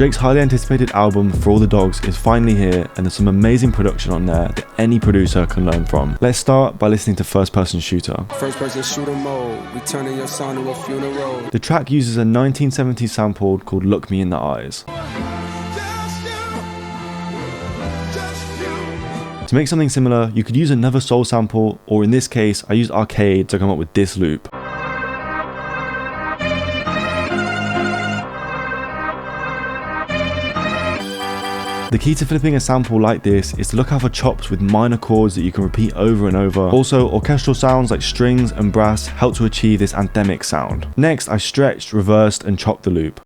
Drake's highly anticipated album For All the Dogs is finally here, and there's some amazing production on there that any producer can learn from. Let's start by listening to First Person Shooter. First person shooter mode, we turning your son to a funeral. The track uses a 1970s sample called Look Me in the Eyes. To make something similar, you could use another soul sample, or in this case, I used Arcade to come up with this loop. The key to flipping a sample like this is to look out for chops with minor chords that you can repeat over and over. Also, orchestral sounds like strings and brass help to achieve this anthemic sound. Next, I stretched, reversed, and chopped the loop.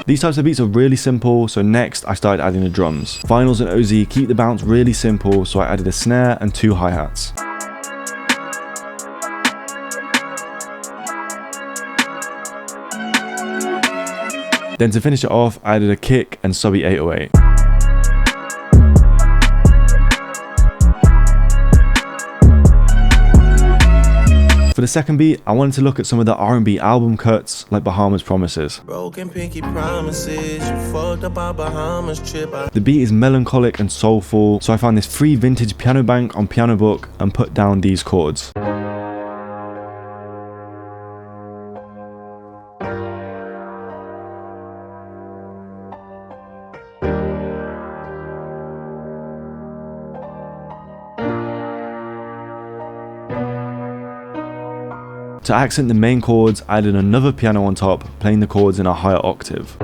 These types of beats are really simple, so next I started adding the drums. Vinyls and OZ keep the bounce really simple, so I added a snare and 2 hi-hats. Then to finish it off, I added a kick and subby 808. For the second beat, I wanted to look at some of the R&B album cuts like Bahamas Promises. Broken pinky promises, you fucked up our Bahamas trip. The beat is melancholic and soulful, so I found this free vintage piano bank on Piano Book and put down these chords. To accent the main chords, I added another piano on top, playing the chords in a higher octave.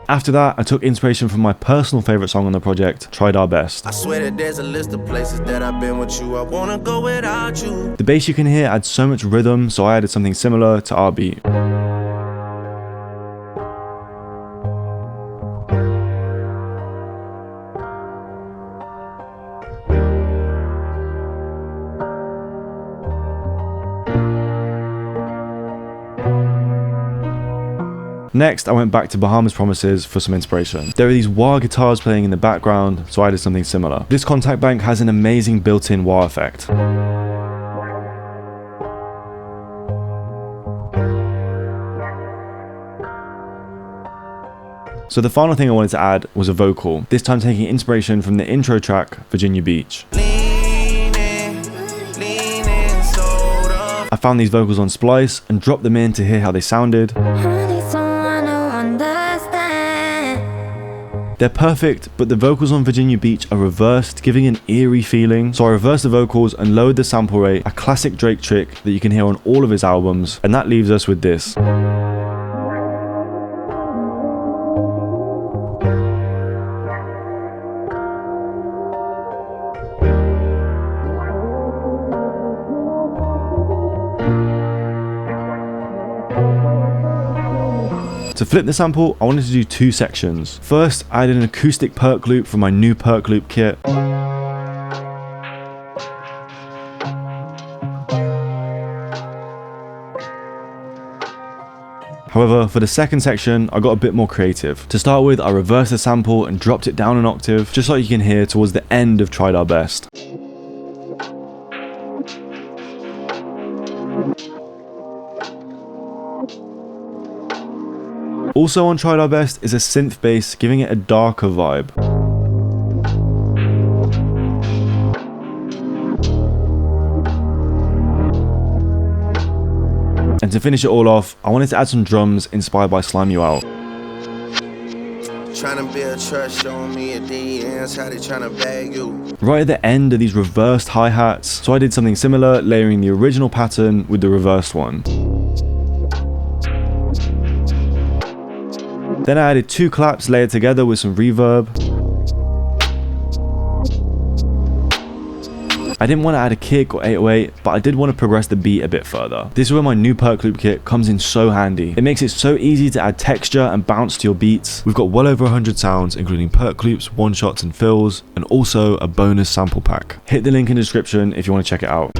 After that, I took inspiration from my personal favourite song on the project, Tried Our Best. I swear that there's a list of places that I've been with you. I wanna go without you. The bass you can hear adds so much rhythm, so I added something similar to our beat. Next, I went back to Bahamas Promises for some inspiration. There are these wah guitars playing in the background, so I did something similar. This contact bank has an amazing built-in wah effect. So the final thing I wanted to add was a vocal, this time taking inspiration from the intro track, Virginia Beach. I found these vocals on Splice and dropped them in to hear how they sounded. They're perfect, but the vocals on Virginia Beach are reversed, giving an eerie feeling. So I reversed the vocals and lowered the sample rate, a classic Drake trick that you can hear on all of his albums, and that leaves us with this. To flip the sample, I wanted to do 2 sections. First, I added an acoustic perk loop from my new perk loop kit. However, for the second section, I got a bit more creative. To start with, I reversed the sample and dropped it down an octave, just like you can hear towards the end of Tried Our Best. Also on Tried Our Best is a synth bass, giving it a darker vibe. And to finish it all off, I wanted to add some drums inspired by Slime You Out. Trying to build trust, showing me at the ends how they trying to bag you. Right at the end are these reversed hi-hats, so I did something similar, layering the original pattern with the reversed one. Then I added 2 claps layered together with some reverb. I didn't want to add a kick or 808, but I did want to progress the beat a bit further. This is where my new perk loop kit comes in so handy. It makes it so easy to add texture and bounce to your beats. We've got well over 100 sounds, including perk loops, one-shots and fills, and also a bonus sample pack. Hit the link in the description if you want to check it out.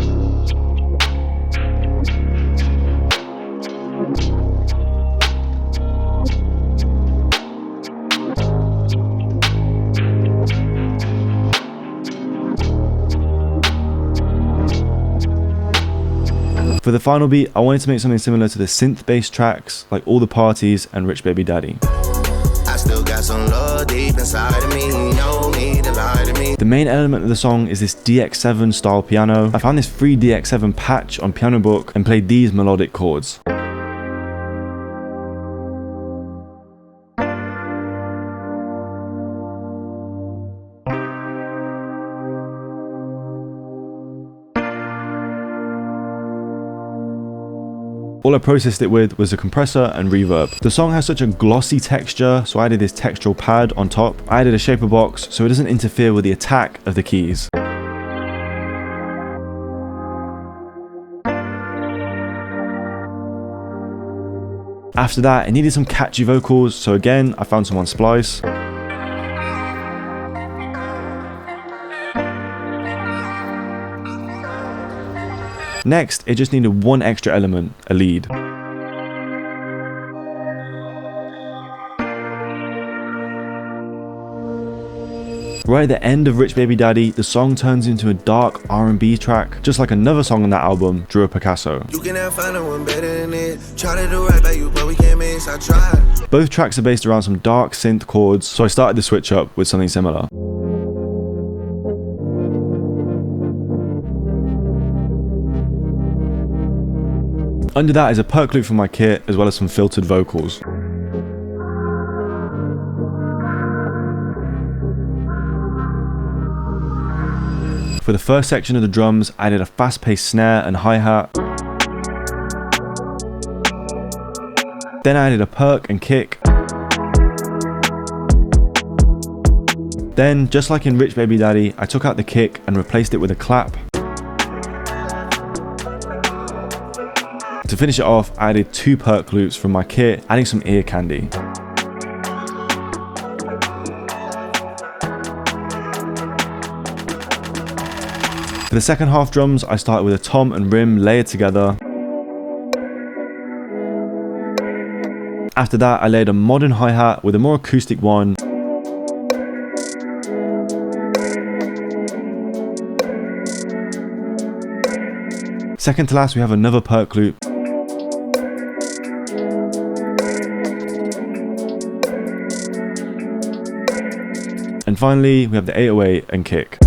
For the final beat, I wanted to make something similar to the synth-based tracks, like All the Parties and Rich Baby Daddy. I still got some love deep inside of me, no need to lie to me. The main element of the song is this DX7 style piano. I found this free DX7 patch on Piano Book and played these melodic chords. All I processed it with was a compressor and reverb. The song has such a glossy texture, so I added this textural pad on top. I added a shaper box so it doesn't interfere with the attack of the keys. After that, it needed some catchy vocals, so again, I found some on Splice. Next, it just needed one extra element, a lead. Right at the end of Rich Baby Daddy, the song turns into a dark R&B track, just like another song on that album, Drew a Picasso. You can have fun one better than it. Try to do right by you, but we can't miss. I tried. Both tracks are based around some dark synth chords, so I started the switch up with something similar. Under that is a perk loop from my kit, as well as some filtered vocals. For the first section of the drums, I added a fast-paced snare and hi-hat. Then I added a perk and kick. Then, just like in Rich Baby Daddy, I took out the kick and replaced it with a clap. To finish it off, I added 2 perk loops from my kit, adding some ear candy. For the second half drums, I started with a tom and rim layered together. After that, I layered a modern hi-hat with a more acoustic one. Second to last, we have another perk loop. And finally, we have the 808 and kick.